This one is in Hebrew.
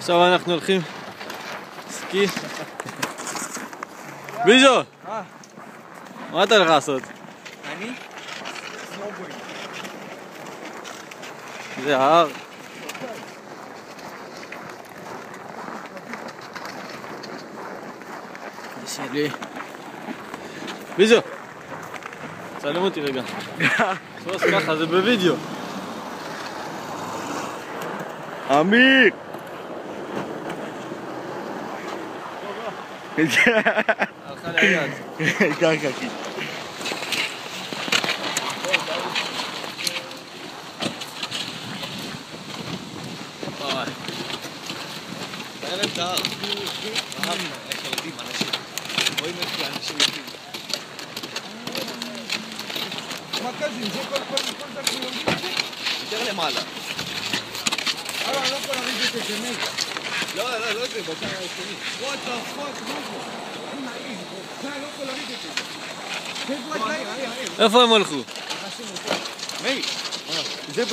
עכשיו אנחנו הולכים סקי. ביז'ו! מה אתה הולך לעשות? אני? סנובורד. זה ההר. זה שלי. ביז'ו! צלם אותי רגע. שוס ככה, זה בווידאו. אמיר! הלכה ליד. ככה אחי. תראה להם את ההר. איך יורדים אנשים. רואים איך אנשים יורדים. מה קזים? זה כל דקה יורדים את זה? יותר למעלה. אני לא יכול להריד את זה מגה. לא זה, בצד השני. What the fuck? אני לא יכול להריד את זה. איפה הם הלכו? Mate, zip like